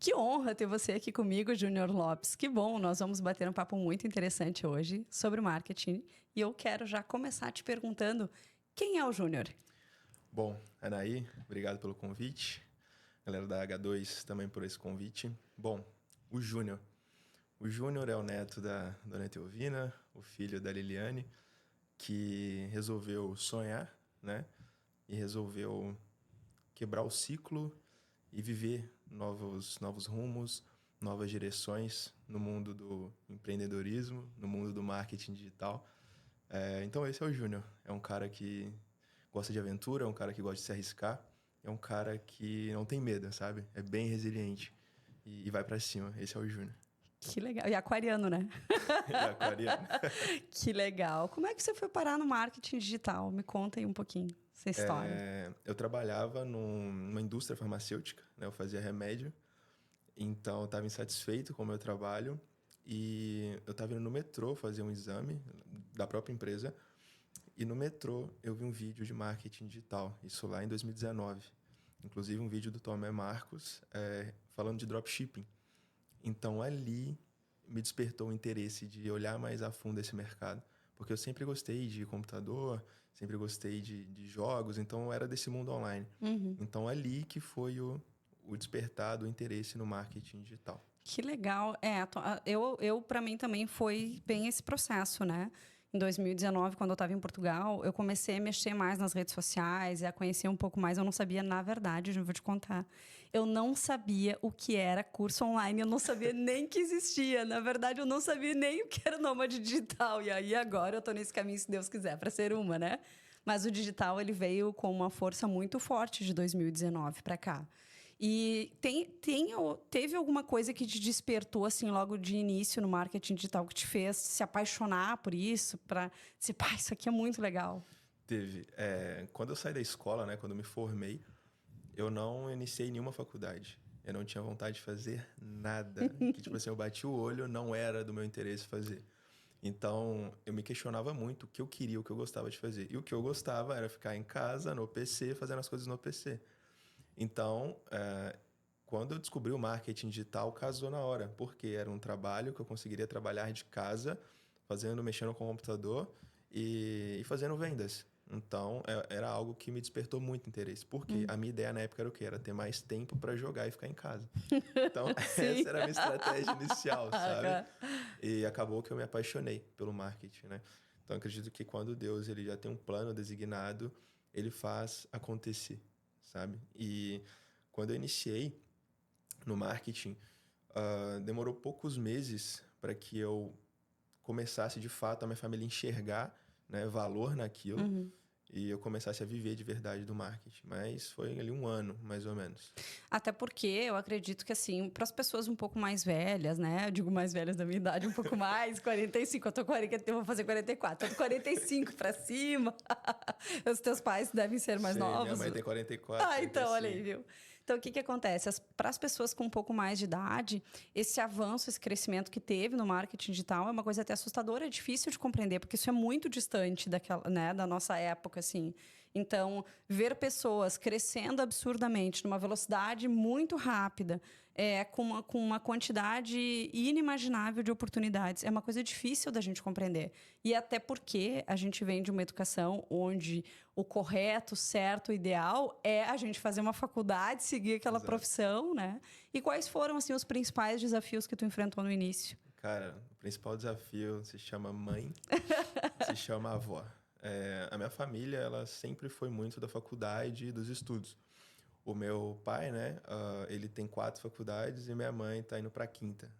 Que honra ter você aqui comigo, Júnior Lopes. Que bom, nós vamos bater um papo muito interessante hoje sobre marketing. E eu quero já começar te perguntando, quem é o Júnior? Bom, Anaí, obrigado pelo convite. Galera da H2 também por esse convite. Bom, o Júnior. O Júnior é o neto da Dona Teovina, o filho da Liliane, que resolveu sonhar, né? E resolveu quebrar o ciclo e viver novos rumos, novas direções no mundo do empreendedorismo, no mundo do marketing digital. Então esse é o Júnior. É um cara que gosta de aventura, é um cara que gosta de se arriscar, é um cara que não tem medo, sabe? É bem resiliente e vai pra cima. Esse é o Júnior. Que legal. E aquariano, né? E aquariano. Que legal. Como é que você foi parar no marketing digital? Me conta aí um pouquinho essa história. Eu trabalhava numa indústria farmacêutica, né? Eu fazia remédio, então eu estava insatisfeito com o meu trabalho e eu estava indo no metrô fazer um exame da própria empresa e no metrô eu vi um vídeo de marketing digital, isso lá em 2019. Inclusive um vídeo do Tomé Marcos falando de dropshipping. Então ali me despertou o interesse de olhar mais a fundo esse mercado, porque eu sempre gostei de computador, sempre gostei de jogos, então eu era desse mundo online. Então ali que foi o despertar do interesse no marketing digital. Que legal. Eu para mim também foi bem esse processo, né? Em 2019, quando eu estava em Portugal, eu comecei a mexer mais nas redes sociais e a conhecer um pouco mais. Eu não sabia, na verdade, eu vou te contar. Eu não sabia o que era curso online, eu não sabia nem que existia. Na verdade, eu não sabia nem o que era nômade digital. E aí agora eu tô nesse caminho, se Deus quiser, para ser uma, né? Mas o digital ele veio com uma força muito forte de 2019 para cá. E teve alguma coisa que te despertou, assim, logo de início no marketing digital, que te fez se apaixonar por isso, para dizer, pá, isso aqui é muito legal? Teve. Quando eu saí da escola, né, quando eu me formei, eu não iniciei nenhuma faculdade. Eu não tinha vontade de fazer nada. Que, tipo assim, eu bati o olho, não era do meu interesse fazer. Então, eu me questionava muito o que eu queria, o que eu gostava de fazer. E o que eu gostava era ficar em casa, no PC, fazendo as coisas no PC. Então, quando eu descobri o marketing digital, casou na hora. Porque era um trabalho que eu conseguiria trabalhar de casa, mexendo com o computador e fazendo vendas. Então, era algo que me despertou muito interesse. Porque a minha ideia na época era o quê? Era ter mais tempo para jogar e ficar em casa. Então, Sim. essa era a minha estratégia inicial, sabe? E acabou que eu me apaixonei pelo marketing, né? Então, acredito que quando Deus ele já tem um plano designado, ele faz acontecer, sabe? E quando eu iniciei no marketing, demorou poucos meses para que eu começasse, de fato, a minha família enxergar, né, valor naquilo e eu começasse a viver de verdade do marketing. Mas foi ali um ano, mais ou menos. Até porque eu acredito que, assim, para as pessoas um pouco mais velhas, né? Eu digo mais velhas da minha idade, um pouco mais, 45, eu vou fazer 44, tô 45 para cima. Os teus pais devem ser mais Sim, minha novos. mãe tem 44, Ah, então, olha aí, 45. viu? Então, o que acontece? Para as pessoas com um pouco mais de idade, esse avanço, esse crescimento que teve no marketing digital é uma coisa até assustadora, é difícil de compreender, porque isso é muito distante daquela, né, da nossa época, assim. Então, ver pessoas crescendo absurdamente, numa velocidade muito rápida, com uma quantidade inimaginável de oportunidades, é uma coisa difícil da gente compreender. E até porque a gente vem de uma educação onde o correto, certo, o ideal é a gente fazer uma faculdade, seguir aquela Exato. profissão, né? E quais foram, assim, os principais desafios que tu enfrentou no início? Cara, o principal desafio se chama mãe, se chama avó. A minha família, ela sempre foi muito da faculdade e dos estudos. O meu pai, né, ele tem 4 faculdades e minha mãe tá indo pra quinta.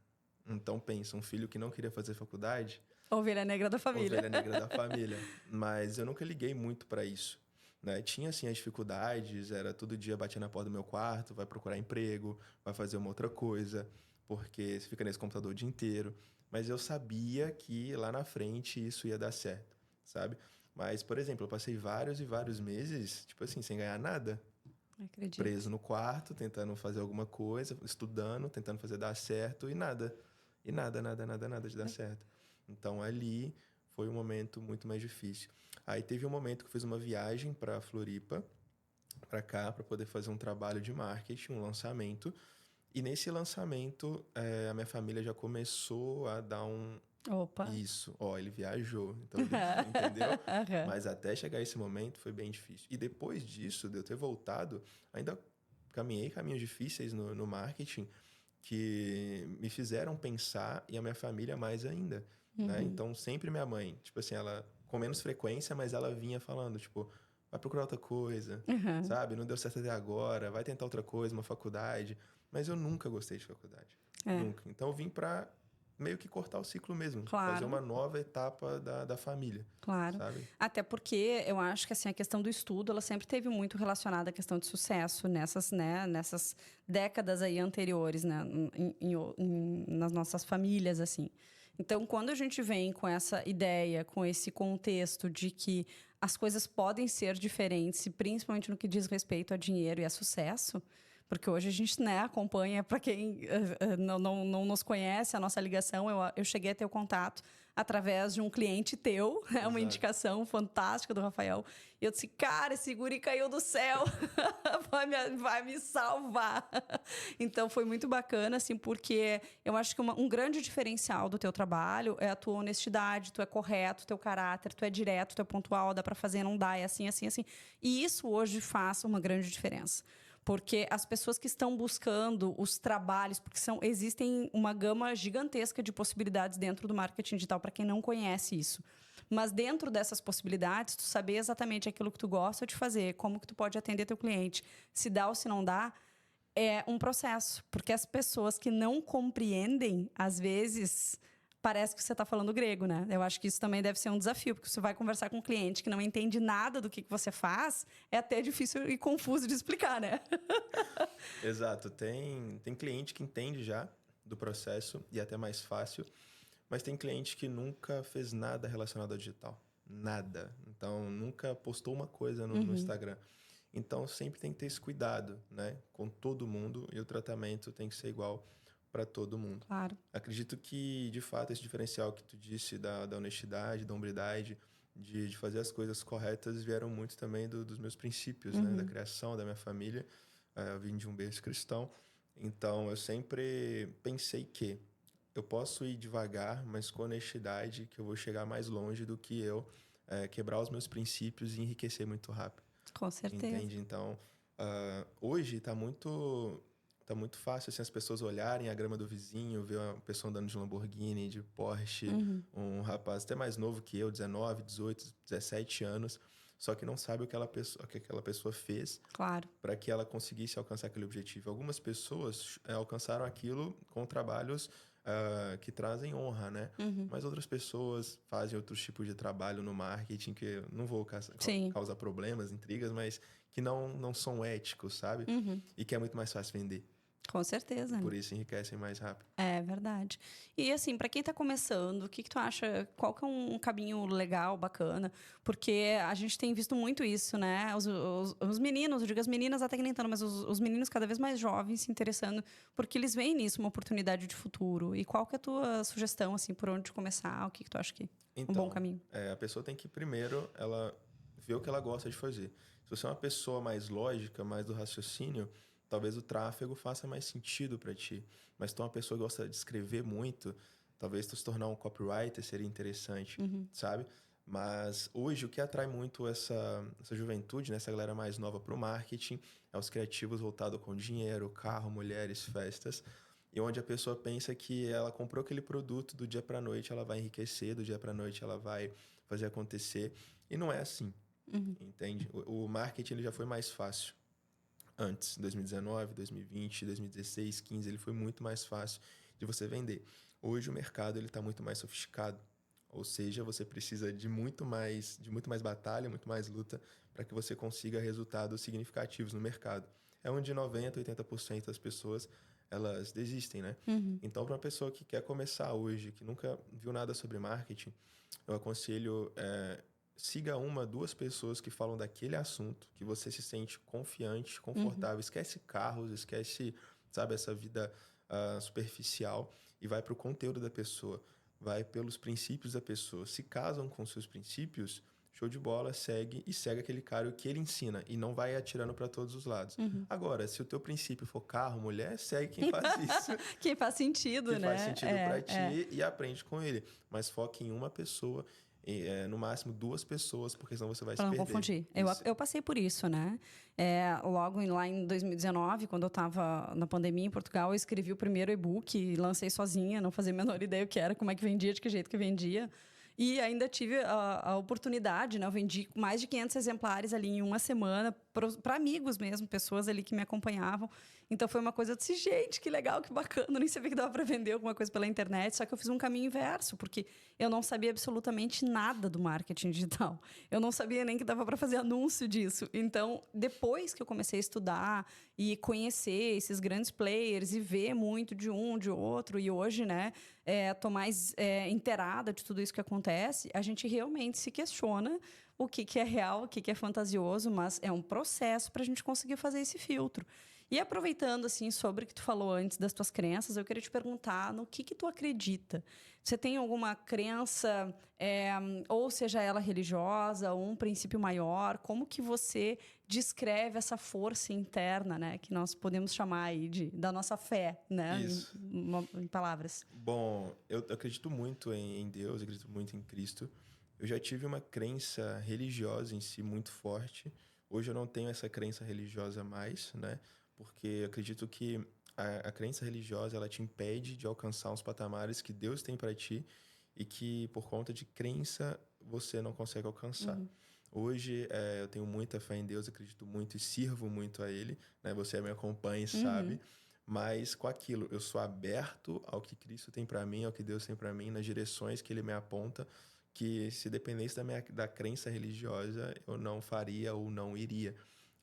Então pensa, um filho que não queria fazer faculdade, Ovelha negra da família. ovelha negra da família. Mas eu nunca liguei muito pra isso, né? Tinha assim as dificuldades, era todo dia bater na porta do meu quarto, vai procurar emprego, vai fazer uma outra coisa, porque você fica nesse computador o dia inteiro. Mas eu sabia que lá na frente isso ia dar certo, sabe? Mas, por exemplo, eu passei vários e vários meses, tipo assim, sem ganhar nada. Acredito. Preso no quarto, tentando fazer alguma coisa, estudando, tentando fazer dar certo e nada. E nada de dar certo. Então ali foi um momento muito mais difícil. Aí teve um momento que eu fiz uma viagem para Floripa, para cá, para poder fazer um trabalho de marketing, um lançamento. E nesse lançamento, a minha família já começou a dar um... Opa. Isso, ó, ele viajou, então ele, entendeu? Aham. Mas até chegar esse momento foi bem difícil. E depois disso, de eu ter voltado, ainda caminhei caminhos difíceis no marketing que me fizeram pensar e a minha família mais ainda, né? Então, sempre minha mãe, tipo assim, ela com menos frequência, mas ela vinha falando, tipo, vai procurar outra coisa, Uhum. sabe? Não deu certo até agora, vai tentar outra coisa, uma faculdade. Mas eu nunca gostei de faculdade. É, Nunca. Então, eu vim pra meio que cortar o ciclo mesmo. Fazer claro. uma nova etapa da família, Claro. sabe? Até porque eu acho que assim, a questão do estudo, ela sempre teve muito relacionada à questão de sucesso nessas, né, nessas décadas aí anteriores, né, nas nossas famílias, assim. Então, quando a gente vem com essa ideia, com esse contexto de que as coisas podem ser diferentes, e principalmente no que diz respeito a dinheiro e a sucesso, porque hoje a gente, né, acompanha, para quem não nos conhece, a nossa ligação, eu cheguei a ter o contato através de um cliente teu, uma Exato. indicação fantástica do Rafael. E eu disse, cara, esse guri caiu do céu, vai me salvar. Então, foi muito bacana, assim, porque eu acho que um grande diferencial do teu trabalho é a tua honestidade, tu é correto, teu caráter, tu é direto, tu é pontual, dá para fazer, não dá, é assim, assim, assim. E isso hoje faz uma grande diferença. Porque as pessoas que estão buscando os trabalhos, porque existem uma gama gigantesca de possibilidades dentro do marketing digital, para quem não conhece isso. Mas dentro dessas possibilidades, tu saber exatamente aquilo que tu gosta de fazer, como que tu pode atender teu cliente, se dá ou se não dá, é um processo. Porque as pessoas que não compreendem, às vezes... Parece que você está falando grego, né? Eu acho que isso também deve ser um desafio, porque você vai conversar com um cliente que não entende nada do que você faz, é até difícil e confuso de explicar, né? Exato. Tem cliente que entende já do processo e é até mais fácil, mas tem cliente que nunca fez nada relacionado ao digital. Nada. Então, nunca postou uma coisa no Instagram. Então, sempre tem que ter esse cuidado, né? Com todo mundo e o tratamento tem que ser igual para todo mundo. Claro. Acredito que, de fato, esse diferencial que tu disse da honestidade, da hombridade, de fazer as coisas corretas, vieram muito também dos meus princípios, né? Da criação, da minha família. Eu vim de um berço cristão. Então, eu sempre pensei que eu posso ir devagar, mas com honestidade, que eu vou chegar mais longe do que eu quebrar os meus princípios e enriquecer muito rápido. Com certeza. Entende? Então, hoje tá muito fácil assim, as pessoas olharem a grama do vizinho, ver uma pessoa andando de Lamborghini, de Porsche, um rapaz até mais novo que eu, 19, 18, 17 anos, só que não sabe o que aquela pessoa fez Claro. para que ela conseguisse alcançar aquele objetivo. Algumas pessoas alcançaram aquilo com trabalhos que trazem honra, né? Mas outras pessoas fazem outros tipos de trabalho no marketing que eu não vou causar problemas, intrigas, mas que não são éticos, sabe? E que é muito mais fácil vender. Com certeza, Por né? isso enriquecem mais rápido. É verdade. E assim, para quem tá começando, o que tu acha? Qual que é um caminho legal, bacana? Porque a gente tem visto muito isso, né? Os meninos, eu digo as meninas até que nem tanto, mas os meninos cada vez mais jovens se interessando, porque eles veem nisso uma oportunidade de futuro. E qual que é a tua sugestão, assim, por onde começar? O que tu acha que é um bom caminho? A pessoa tem que primeiro ela ver o que ela gosta de fazer. Se você é uma pessoa mais lógica, mais do raciocínio, talvez o tráfego faça mais sentido para ti. Mas se tu é uma pessoa que gosta de escrever muito, talvez tu se tornar um copywriter seria interessante, sabe? Mas hoje o que atrai muito essa juventude, né, essa galera mais nova para o marketing, é os criativos voltados com dinheiro, carro, mulheres, festas, e onde a pessoa pensa que ela comprou aquele produto, do dia para noite ela vai enriquecer, do dia para noite ela vai fazer acontecer, e não é assim, entende? O marketing ele já foi mais fácil. Antes, 2019, 2020, 2016, 15, ele foi muito mais fácil de você vender. Hoje o mercado ele está muito mais sofisticado, ou seja, você precisa de muito mais batalha, muito mais luta para que você consiga resultados significativos no mercado. É onde 90, 80% das pessoas elas desistem, né? Então, para uma pessoa que quer começar hoje, que nunca viu nada sobre marketing, eu aconselho siga duas pessoas que falam daquele assunto, que você se sente confiante, confortável. Esquece carros, esquece, sabe, essa vida superficial e vai para o conteúdo da pessoa. Vai pelos princípios da pessoa. Se casam com seus princípios, show de bola, segue aquele cara o que ele ensina e não vai atirando para todos os lados. Agora, se o teu princípio for carro, mulher, segue quem faz isso. Que faz sentido, que né? faz sentido para ti e aprende com ele. Mas foque em uma pessoa, no máximo 2 pessoas, porque senão você vai se perder. Para não confundir. Eu passei por isso, né? Logo lá em 2019, quando eu estava na pandemia em Portugal, eu escrevi o primeiro e-book, lancei sozinha, não fazia a menor ideia o que era, como é que vendia, de que jeito que vendia. E ainda tive a oportunidade, né? Eu vendi mais de 500 exemplares ali em uma semana para amigos mesmo, pessoas ali que me acompanhavam. Então foi uma coisa, eu disse, gente, que legal, que bacana. Eu nem sabia que dava para vender alguma coisa pela internet, só que eu fiz um caminho inverso, porque eu não sabia absolutamente nada do marketing digital. Eu não sabia nem que dava para fazer anúncio disso. Então, depois que eu comecei a estudar e conhecer esses grandes players e ver muito de um, de outro, e hoje, né, tô mais inteirada de tudo isso que acontece, a gente realmente se questiona o que é real, o que é fantasioso, mas é um processo para a gente conseguir fazer esse filtro. E aproveitando, assim, sobre o que tu falou antes das tuas crenças, eu queria te perguntar no que tu acredita. Você tem alguma crença, ou seja ela religiosa, ou um princípio maior? Como que você descreve essa força interna, né? Que nós podemos chamar aí da nossa fé, né? Isso. Em palavras. Bom, eu acredito muito em Deus, eu acredito muito em Cristo. Eu já tive uma crença religiosa em si muito forte. Hoje eu não tenho essa crença religiosa mais, né? Porque eu acredito que a crença religiosa ela te impede de alcançar uns patamares que Deus tem para ti e que por conta de crença você não consegue alcançar. Hoje eu tenho muita fé em Deus, acredito muito e sirvo muito a Ele, né? Você me acompanha e sabe. Mas com aquilo, eu sou aberto ao que Cristo tem para mim, ao que Deus tem para mim, nas direções que Ele me aponta, que se dependesse da crença religiosa, eu não faria ou não iria.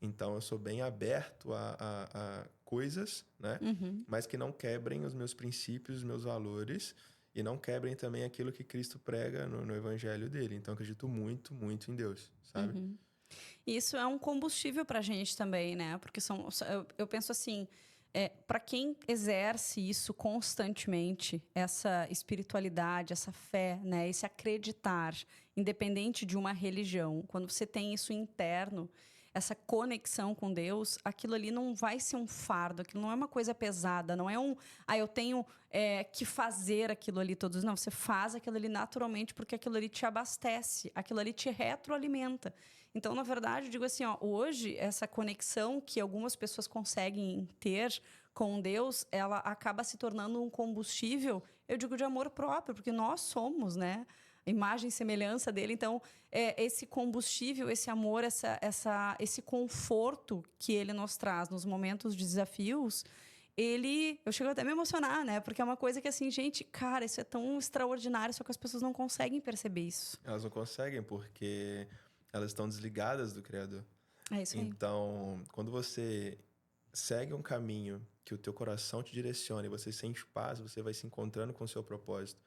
Então, eu sou bem aberto a coisas, né? Mas que não quebrem os meus princípios, os meus valores e não quebrem também aquilo que Cristo prega no evangelho dele. Então, eu acredito muito, muito em Deus, sabe? Isso é um combustível para a gente também, né? Porque eu penso assim, para quem exerce isso constantemente, essa espiritualidade, essa fé, né? Esse acreditar, independente de uma religião, quando você tem isso interno, essa conexão com Deus, aquilo ali não vai ser um fardo, aquilo não é uma coisa pesada, não é eu tenho que fazer aquilo ali todos. Não, você faz aquilo ali naturalmente porque aquilo ali te abastece, aquilo ali te retroalimenta. Então, na verdade, eu digo assim, hoje, essa conexão que algumas pessoas conseguem ter com Deus, ela acaba se tornando um combustível, eu digo, de amor próprio, porque nós somos, né? Imagem e semelhança dele. Então, esse combustível, esse amor, esse conforto que ele nos traz nos momentos de desafios, eu chego até a me emocionar, né? Porque é uma coisa que, assim, gente, cara, isso é tão extraordinário, só que as pessoas não conseguem perceber isso. Elas não conseguem porque elas estão desligadas do Criador. É isso aí. Então, quando você segue um caminho que o teu coração te direciona e você sente paz, você vai se encontrando com o seu propósito.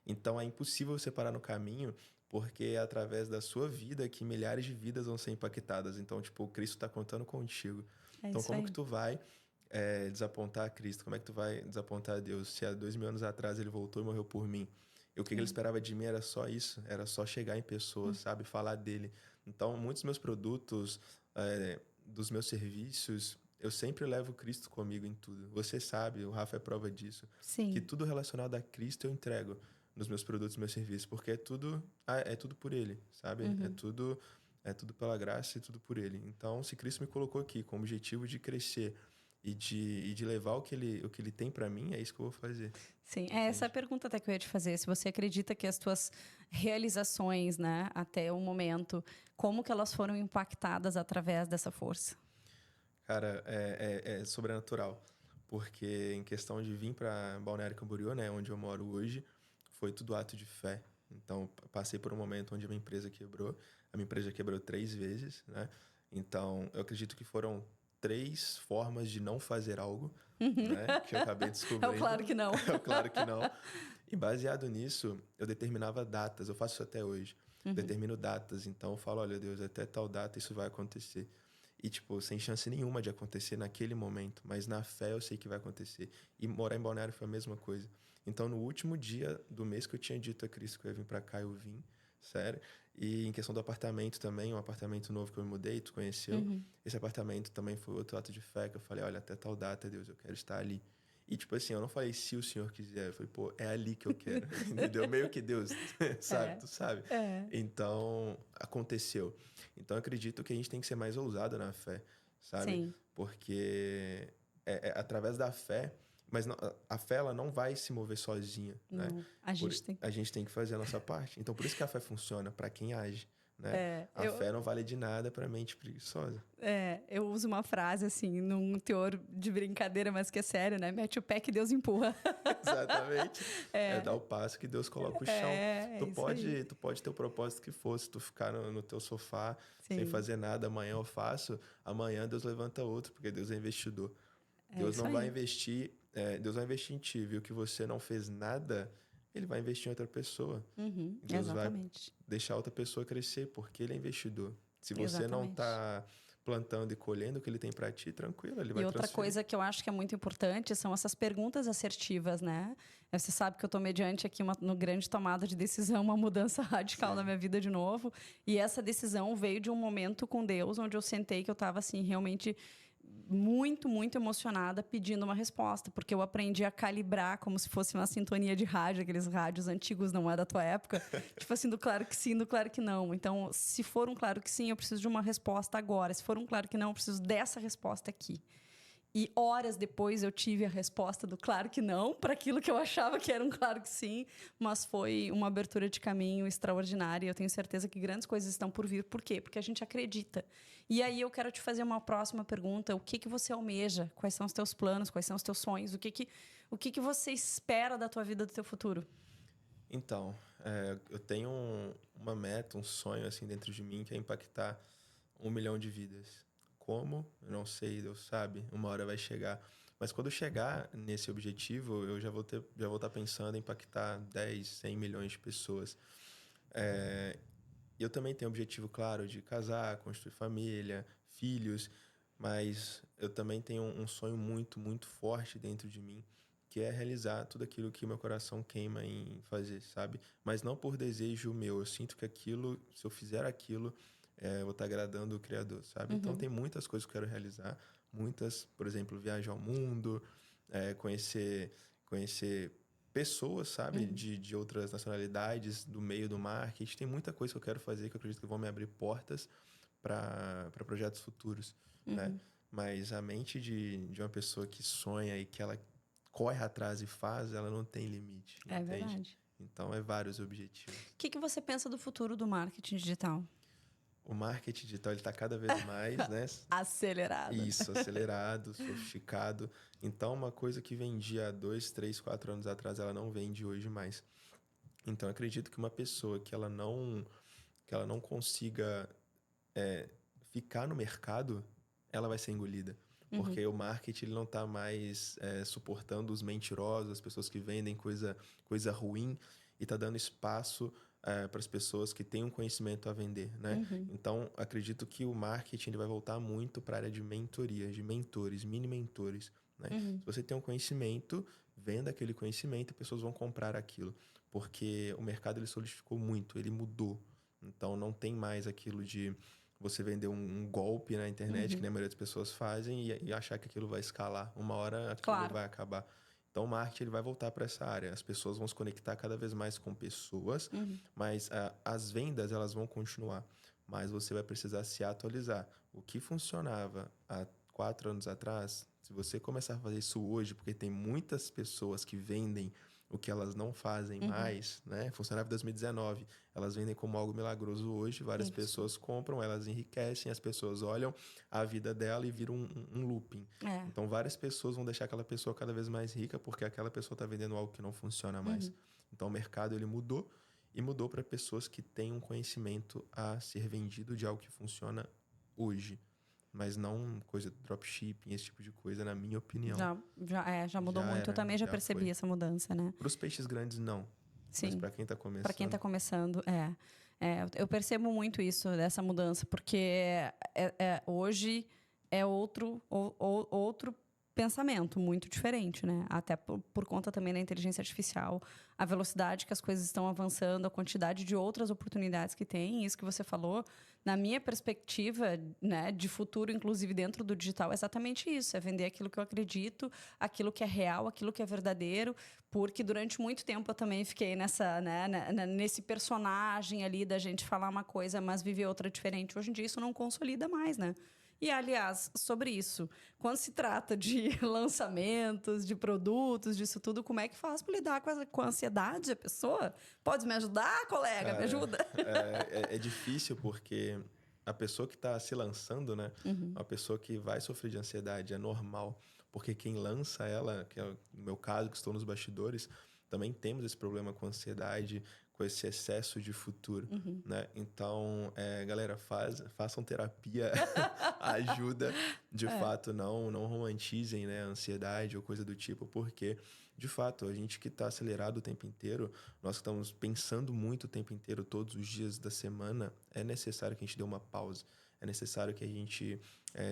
Então, é impossível você parar no caminho, porque é através da sua vida que milhares de vidas vão ser impactadas. Então, tipo, o Cristo está contando contigo. Então, como que tu vai desapontar a Cristo? Como é que tu vai desapontar a Deus? Se há 2000 anos atrás ele voltou e morreu por mim. E o que ele esperava de mim era só isso. Era só chegar em pessoas, sabe? Falar dele. Então, muitos dos meus produtos, dos meus serviços, eu sempre levo Cristo comigo em tudo. Você sabe, o Rafa é prova disso. Sim. Que tudo relacionado a Cristo eu entrego nos meus produtos, nos meus serviços, porque é tudo por ele, sabe? É tudo pela graça e tudo por ele. Então, se Cristo me colocou aqui com o objetivo de crescer e de levar o que ele tem para mim, é isso que eu vou fazer. Sim, essa é a pergunta até que eu ia te fazer. Se você acredita que as tuas realizações, né, até o momento, como que elas foram impactadas através dessa força? Cara, é sobrenatural. Porque em questão de vir para Balneário Camboriú, né, onde eu moro hoje, foi tudo ato de fé. Então, passei por um momento onde a minha empresa quebrou. A minha empresa quebrou 3 vezes, né? Então, eu acredito que foram 3 formas de não fazer algo, né? Que eu acabei descobrindo. É claro que não. É claro que não. E baseado nisso, eu determinava datas. Eu faço isso até hoje. Determino datas. Então, eu falo, olha, Deus, até tal data isso vai acontecer. E, tipo, sem chance nenhuma de acontecer naquele momento. Mas na fé eu sei que vai acontecer. E morar em Balneário foi a mesma coisa. Então, no último dia do mês que eu tinha dito a Cristo que eu ia vir pra cá, eu vim. Sério. E em questão do apartamento também, um apartamento novo que eu me mudei, tu conheceu. Esse apartamento também foi outro ato de fé, que eu falei, olha, até tal data, Deus, eu quero estar ali. E, tipo assim, eu não falei se o Senhor quiser, eu falei, pô, é ali que eu quero, entendeu? Meio que Deus, sabe? Tu sabe? Então, aconteceu. Então, eu acredito que a gente tem que ser mais ousado na fé, sabe? Sim. Porque é através da fé, mas a fé, ela não vai se mover sozinha, né? Não, a gente tem que fazer a nossa parte. Então, por isso que a fé funciona, para quem age, né? A fé não vale de nada para mente preguiçosa. Eu uso uma frase, assim, num teor de brincadeira, mas que é sério, né? Mete o pé que Deus empurra. Exatamente. É dar o passo que Deus coloca o chão. Tu pode ter o propósito que fosse, tu ficar no teu sofá sem fazer nada, amanhã eu faço, amanhã Deus levanta outro, porque Deus é investidor. Deus não vai investir, Deus vai investir em ti, viu? Que você não fez nada, ele vai investir em outra pessoa. Deus Exatamente. vai deixar outra pessoa crescer, porque ele é investidor. Se você não está plantando e colhendo o que ele tem para ti, tranquilo, ele vai transferir. E outra coisa que eu acho que é muito importante são essas perguntas assertivas, né? Você sabe que eu estou mediante aqui no grande tomada de decisão, uma mudança radical na minha vida de novo. E essa decisão veio de um momento com Deus, onde eu sentei que eu estava assim, realmente muito, muito emocionada pedindo uma resposta, porque eu aprendi a calibrar como se fosse uma sintonia de rádio, aqueles rádios antigos, não é da tua época, tipo assim, do claro que sim, do claro que não. Então, se for um claro que sim, eu preciso de uma resposta agora. Se for um claro que não, eu preciso dessa resposta aqui. E horas depois eu tive a resposta do claro que não, para aquilo que eu achava que era um claro que sim, mas foi uma abertura de caminho extraordinária. Eu tenho certeza que grandes coisas estão por vir. Por quê? Porque a gente acredita. E aí eu quero te fazer uma próxima pergunta. O que você almeja? Quais são os teus planos? Quais são os teus sonhos? O que você espera da tua vida, do teu futuro? Então, eu tenho uma meta, um sonho assim dentro de mim que é impactar 1 milhão de vidas. Como? Eu não sei, Deus sabe. Uma hora vai chegar. Mas quando chegar nesse objetivo, eu já vou estar pensando em impactar 10, 100 milhões de pessoas. Eu também tenho o objetivo, claro, de casar, construir família, filhos. Mas eu também tenho um sonho muito, muito forte dentro de mim, que é realizar tudo aquilo que meu coração queima em fazer, sabe? Mas não por desejo meu. Eu sinto que aquilo, se eu fizer aquilo, eu vou estar agradando o Criador, sabe? Então, tem muitas coisas que eu quero realizar. Muitas, por exemplo, viajar ao mundo, conhecer pessoas, sabe? De outras nacionalidades, do meio do marketing. Tem muita coisa que eu quero fazer que eu acredito que vão me abrir portas para projetos futuros, né? Mas a mente de uma pessoa que sonha e que ela corre atrás e faz, ela não tem limite, entende? Verdade. Então, vários objetivos. O que você pensa do futuro do marketing digital? O marketing digital está cada vez mais, né? Acelerado. Isso, acelerado, sofisticado. Então, uma coisa que vendia há 2, 3, 4 anos atrás, ela não vende hoje mais. Então, eu acredito que uma pessoa que ela não consiga ficar no mercado, ela vai ser engolida. Porque o marketing ele não está mais suportando os mentirosos, as pessoas que vendem coisa ruim, e está dando espaço para as pessoas que têm um conhecimento a vender, né? Então, acredito que o marketing ele vai voltar muito para a área de mentoria, de mentores, mini mentores, né? Se você tem um conhecimento, venda aquele conhecimento e pessoas vão comprar aquilo. Porque o mercado ele solidificou muito, ele mudou. Então, não tem mais aquilo de você vender um golpe na internet, que a maioria das pessoas fazem, e achar que aquilo vai escalar. Uma hora aquilo vai acabar. Então, o marketing ele vai voltar para essa área. As pessoas vão se conectar cada vez mais com pessoas, mas as vendas elas vão continuar. Mas você vai precisar se atualizar. O que funcionava há 4 anos atrás, se você começar a fazer isso hoje, porque tem muitas pessoas que vendem o que elas não fazem mais, né? Funcionava em 2019. Elas vendem como algo milagroso hoje. Várias pessoas compram, elas enriquecem, as pessoas olham a vida dela e viram um looping. Então, várias pessoas vão deixar aquela pessoa cada vez mais rica porque aquela pessoa está vendendo algo que não funciona mais. Então, o mercado ele mudou e mudou para pessoas que têm um conhecimento a ser vendido de algo que funciona hoje. Mas não coisa de dropshipping, esse tipo de coisa, na minha opinião. Já mudou muito. Eu também já percebi essa mudança, né? Para os peixes grandes, não. Sim. Mas para quem está começando... Para quem está começando, eu percebo muito isso, dessa mudança, porque hoje é outro pensamento muito diferente, né? Até por conta também da inteligência artificial, a velocidade que as coisas estão avançando, a quantidade de outras oportunidades que tem, isso que você falou, na minha perspectiva, né, de futuro, inclusive dentro do digital, é exatamente isso, é vender aquilo que eu acredito, aquilo que é real, aquilo que é verdadeiro, porque durante muito tempo eu também fiquei nessa, né, nesse personagem ali da gente falar uma coisa, mas viver outra diferente. Hoje em dia isso não consolida mais, né? E, aliás, sobre isso, quando se trata de lançamentos, de produtos, disso tudo, como é que faz para lidar com a ansiedade da pessoa? Pode me ajudar, colega? Cara, Me ajuda? é difícil porque a pessoa que está se lançando, né? Uma pessoa que vai sofrer de ansiedade, é normal. Porque quem lança ela, que é no meu caso, que estou nos bastidores, também temos esse problema com ansiedade, com esse excesso de futuro, né? Então, galera, façam terapia, ajuda. De fato, não romantizem, né, a ansiedade ou coisa do tipo, porque, de fato, a gente que está acelerado o tempo inteiro, nós que estamos pensando muito o tempo inteiro, todos os dias da semana, é necessário que a gente dê uma pausa. É necessário que a gente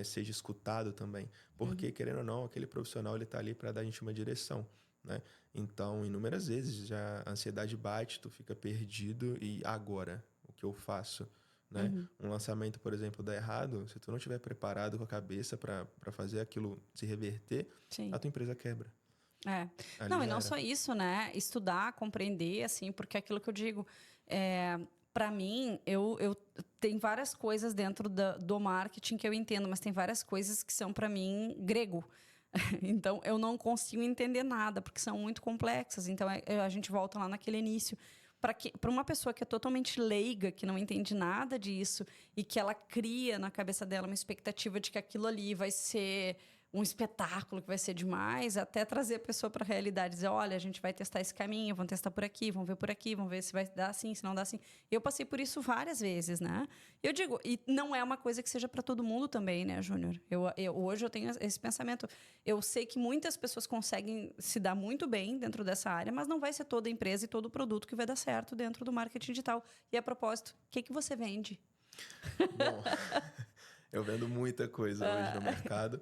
seja escutado também. Porque, querendo ou não, aquele profissional ele está ali para dar a gente uma direção, né? Então, inúmeras vezes já a ansiedade bate, tu fica perdido e agora, o que eu faço? Né? Um lançamento, por exemplo, dá errado, se tu não estiver preparado com a cabeça para fazer aquilo se reverter, Sim. a tua empresa quebra. É. Ali Não, e já não era. só isso, né? Estudar, compreender, assim, porque é aquilo que eu digo, para mim, eu tem várias coisas dentro do marketing que eu entendo, mas tem várias coisas que são, para mim, grego. Então, eu não consigo entender nada, porque são muito complexas. Então, a gente volta lá naquele início. Para uma pessoa que é totalmente leiga, que não entende nada disso, e que ela cria na cabeça dela uma expectativa de que aquilo ali vai ser um espetáculo, que vai ser demais, até trazer a pessoa para a realidade, dizer, olha, a gente vai testar esse caminho, vamos testar por aqui, vamos ver se vai dar assim, se não dá assim. Eu passei por isso várias vezes, né? Eu digo, e não é uma coisa que seja para todo mundo também, né, Júnior? Hoje eu tenho esse pensamento. Eu sei que muitas pessoas conseguem se dar muito bem dentro dessa área, mas não vai ser toda empresa e todo produto que vai dar certo dentro do marketing digital. E a propósito, o que você vende? Bom, eu vendo muita coisa hoje no mercado.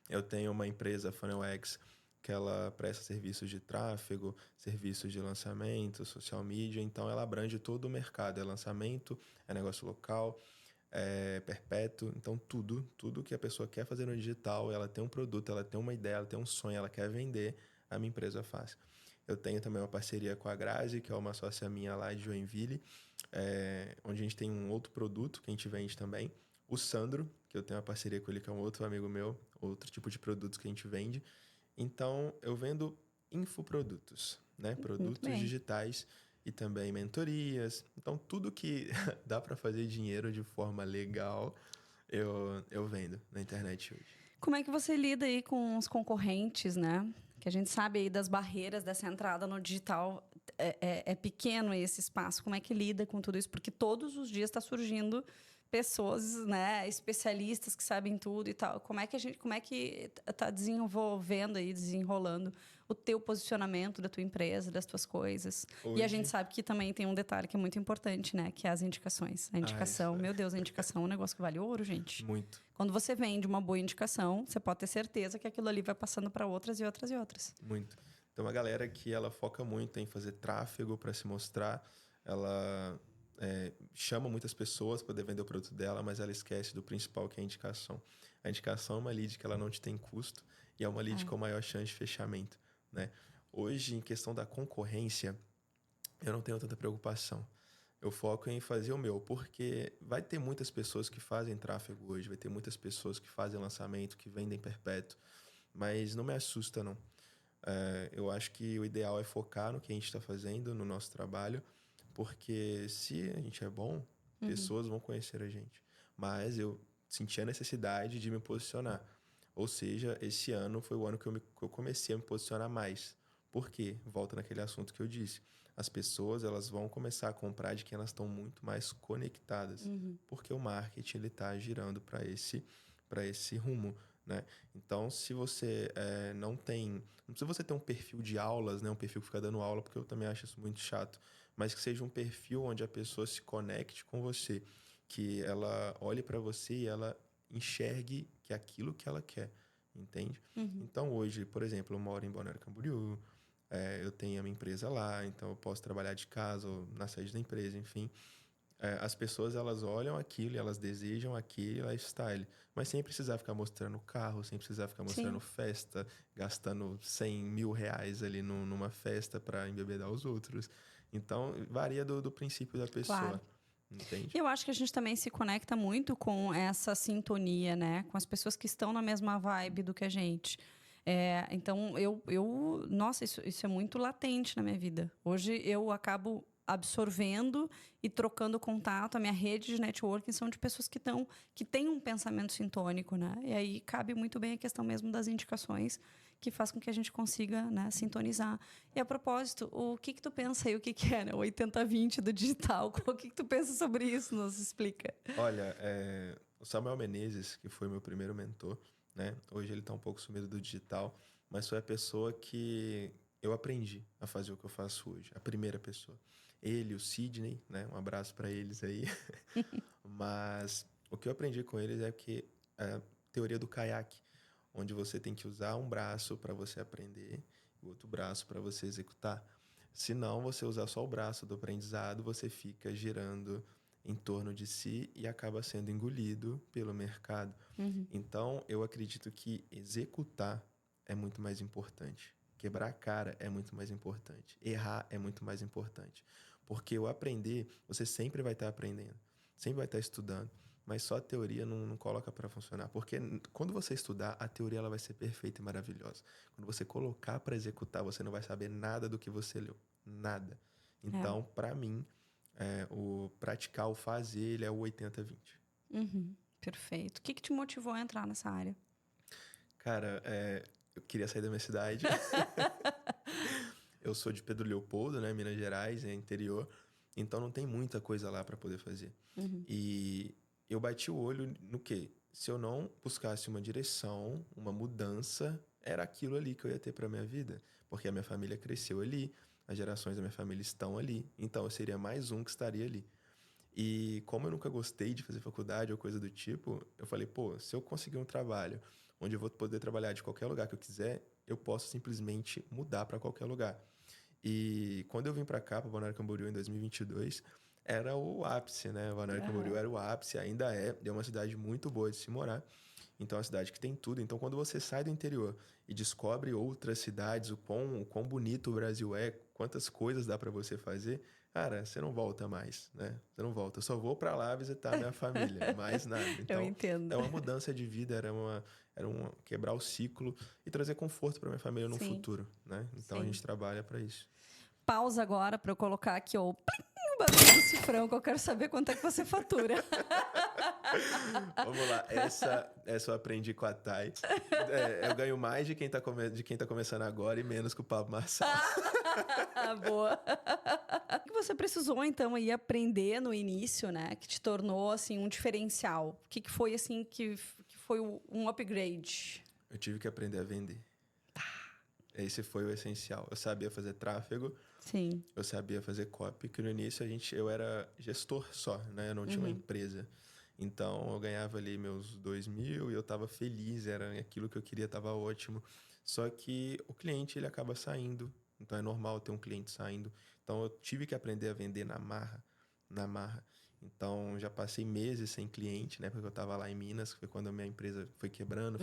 Eu tenho uma empresa, FunnelX, que ela presta serviços de tráfego, serviços de lançamento, social media. Então, ela abrange todo o mercado. É lançamento, é negócio local, é perpétuo. Então, tudo que a pessoa quer fazer no digital, ela tem um produto, ela tem uma ideia, ela tem um sonho, ela quer vender, a minha empresa faz. Eu tenho também uma parceria com a Grazi, que é uma sócia minha lá de Joinville, onde a gente tem um outro produto que a gente vende também. O Sandro, que eu tenho uma parceria com ele, que é um outro amigo meu, outro tipo de produtos que a gente vende. Então, eu vendo infoprodutos, né? Produtos digitais e também mentorias. Então, tudo que dá para fazer dinheiro de forma legal, eu vendo na internet hoje. Como é que você lida aí com os concorrentes, né? Que a gente sabe aí das barreiras dessa entrada no digital. É pequeno esse espaço. Como é que lida com tudo isso? Porque todos os dias está surgindo pessoas, né, especialistas que sabem tudo e tal. Como é que está desenvolvendo aí, desenrolando o teu posicionamento da tua empresa, das tuas coisas? Hoje... E a gente sabe que também tem um detalhe que é muito importante, né, que é as indicações. A indicação, meu Deus, a indicação é um negócio que vale ouro, gente. Muito. Quando você vende uma boa indicação, você pode ter certeza que aquilo ali vai passando para outras e outras e outras. Muito. Então, uma galera que ela foca muito em fazer tráfego para se mostrar, ela chama muitas pessoas para poder vender o produto dela, mas ela esquece do principal, que é a indicação. A indicação é uma lead que ela não te tem custo e é uma lead com maior chance de fechamento, né? Hoje, em questão da concorrência, eu não tenho tanta preocupação. Eu foco em fazer o meu, porque vai ter muitas pessoas que fazem tráfego hoje, vai ter muitas pessoas que fazem lançamento, que vendem perpétuo, mas não me assusta, não. Eu acho que o ideal é focar no que a gente está fazendo, no nosso trabalho, porque se a gente é bom, pessoas vão conhecer a gente. Mas eu senti a necessidade de me posicionar. Ou seja, esse ano foi o ano que eu comecei a me posicionar mais. Por quê? Volta naquele assunto que eu disse. As pessoas elas vão começar a comprar de quem elas estão muito mais conectadas. Porque o marketing está girando para esse rumo. Né? Então, se você não precisa você ter um perfil de aulas, né? Um perfil que fica dando aula, porque eu também acho isso muito chato, mas que seja um perfil onde a pessoa se conecte com você, que ela olhe para você e ela enxergue que é aquilo que ela quer. entende? Então, hoje, por exemplo, eu moro em Balneário Camboriú, eu tenho a minha empresa lá, então eu posso trabalhar de casa ou na sede da empresa, enfim. As pessoas, elas olham aquilo e elas desejam aquele lifestyle, mas sem precisar ficar mostrando carro, sem precisar ficar mostrando festa, gastando 100 mil reais ali numa festa para embebedar os outros. Então, varia do princípio da pessoa. Claro. Entende? Eu acho que a gente também se conecta muito com essa sintonia, né? Com as pessoas que estão na mesma vibe do que a gente. Então, nossa, isso é muito latente na minha vida. Hoje eu acabo absorvendo e trocando contato. A minha rede de networking são de pessoas que têm um pensamento sintônico, né? E aí cabe muito bem a questão mesmo das indicações, que faz com que a gente consiga, né, sintonizar. E a propósito, o que tu pensa aí, o que é, né, o 80-20 do digital? O que tu pensa sobre isso? Nos explica. Olha, o Samuel Menezes, que foi meu primeiro mentor, né? Hoje ele está um pouco sumido do digital, mas foi a pessoa que eu aprendi a fazer o que eu faço hoje. A primeira pessoa. Ele, o Sidney, né? Um abraço para eles aí. Mas o que eu aprendi com eles é que a teoria do caiaque, onde você tem que usar um braço para você aprender e o outro braço para você executar. Se não, você usar só o braço do aprendizado, você fica girando em torno de si e acaba sendo engolido pelo mercado. Então, eu acredito que executar é muito mais importante. Quebrar a cara é muito mais importante. Errar é muito mais importante. Porque o aprender, você sempre vai estar aprendendo. Sempre vai estar estudando. Mas só a teoria não coloca para funcionar. Porque quando você estudar, a teoria ela vai ser perfeita e maravilhosa. Quando você colocar para executar, você não vai saber nada do que você leu. Nada. Então, para mim, o praticar, o fazer, ele é o 80-20. Perfeito. O que te motivou a entrar nessa área? Cara, eu queria sair da minha cidade. Eu sou de Pedro Leopoldo, né? Minas Gerais, é interior. Então, não tem muita coisa lá para poder fazer. E eu bati o olho no quê? Se eu não buscasse uma direção, uma mudança, era aquilo ali que eu ia ter para minha vida. Porque a minha família cresceu ali, as gerações da minha família estão ali. Então, eu seria mais um que estaria ali. E como eu nunca gostei de fazer faculdade ou coisa do tipo, eu falei, pô, se eu conseguir um trabalho onde eu vou poder trabalhar de qualquer lugar que eu quiser, eu posso simplesmente mudar para qualquer lugar. E quando eu vim para cá, para Balneário Camboriú, em 2022, era o ápice, né? Balneário Camboriú era o ápice, ainda é uma cidade muito boa de se morar. Então, é uma cidade que tem tudo. Então, quando você sai do interior e descobre outras cidades, o quão bonito o Brasil é, quantas coisas dá para você fazer, cara, você não volta mais, né? Você não volta. Eu só vou para lá visitar a minha família, mais nada. Então, eu entendo. é uma mudança de vida, era um quebrar o ciclo e trazer conforto para minha família no futuro, né? Então, a gente trabalha para isso. Pausa agora para eu colocar aqui o barulho do cifrão, que eu quero saber quanto é que você fatura. Vamos lá, essa eu aprendi com a Thay. Eu ganho mais de quem tá começando agora e menos que o Pablo Marçal. Boa. O que você precisou, então, aí aprender no início, né? Que te tornou, assim, um diferencial? O que foi, assim, que foi um upgrade? Eu tive que aprender a vender. Esse foi o essencial. Eu sabia fazer tráfego. Sim. Eu sabia fazer copy, que no início eu era gestor só, né? Eu não tinha uma empresa. Então, eu ganhava ali meus 2.000 e eu estava feliz, era aquilo que eu queria, estava ótimo. Só que o cliente, ele acaba saindo. Então, é normal ter um cliente saindo. Então, eu tive que aprender a vender na marra. Então, já passei meses sem cliente, né? Porque eu estava lá em Minas, que foi quando a minha empresa foi quebrando.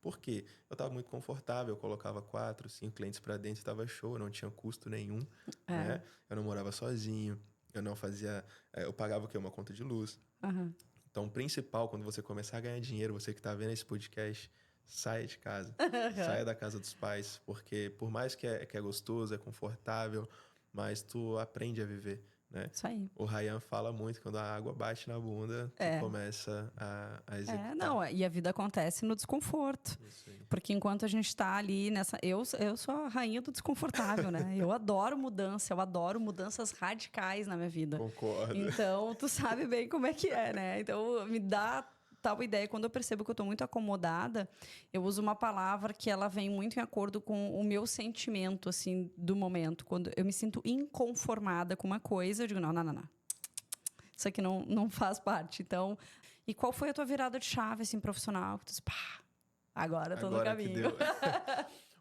Por quê? Eu estava muito confortável, eu colocava 4, 5 clientes para dentro, estava show, não tinha custo nenhum, né? Eu não morava sozinho, eu não fazia... eu pagava o quê? Uma conta de luz. Então, o principal, quando você começar a ganhar dinheiro, você que está vendo esse podcast, saia de casa. Saia da casa dos pais, porque por mais que é gostoso, é confortável, mas tu aprende a viver, né? Isso aí. O Ryan fala muito, quando a água bate na bunda, tu começa a executar. E a vida acontece no desconforto. Isso aí. Porque enquanto a gente está ali nessa... Eu sou a rainha do desconfortável, né? Eu adoro mudança, eu adoro mudanças radicais na minha vida. Concordo. Então, tu sabe bem como é que é, né? Então, me dá tal ideia. Quando eu percebo que eu estou muito acomodada, eu uso uma palavra que ela vem muito em acordo com o meu sentimento, assim, do momento. Quando eu me sinto inconformada com uma coisa, eu digo, não. Isso aqui não faz parte. Então, e qual foi a tua virada de chave, assim, profissional? Que tu disse, pá, Agora eu tô no Agora que caminho. deu.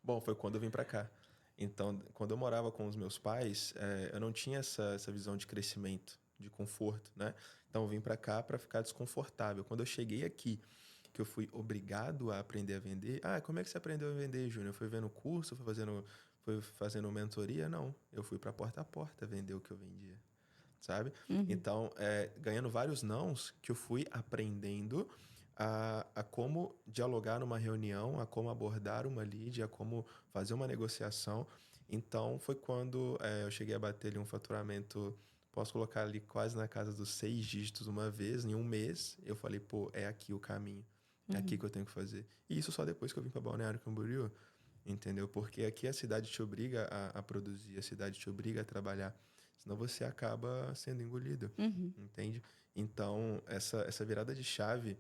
Bom, foi quando eu vim para cá. Então, quando eu morava com os meus pais, eu não tinha essa visão de crescimento, de conforto, né? Então, eu vim para cá para ficar desconfortável. Quando eu cheguei aqui, que eu fui obrigado a aprender a vender. Ah, como é que você aprendeu a vender, Júnior? Foi vendo curso, foi fazendo mentoria? Não, eu fui para porta a porta vender o que eu vendia, sabe? Uhum. Então, ganhando vários nãos, que eu fui aprendendo a como dialogar numa reunião, a como abordar uma lead, a como fazer uma negociação. Então, foi quando eu cheguei a bater ali um faturamento, posso colocar ali quase na casa dos 6 dígitos uma vez, em um mês. Eu falei, pô, é aqui o caminho. É aqui que eu tenho que fazer. E isso só depois que eu vim para Balneário Camboriú, entendeu? Porque aqui a cidade te obriga a produzir, a cidade te obriga a trabalhar. Senão você acaba sendo engolido, Uhum. entende? Então, essa virada de chave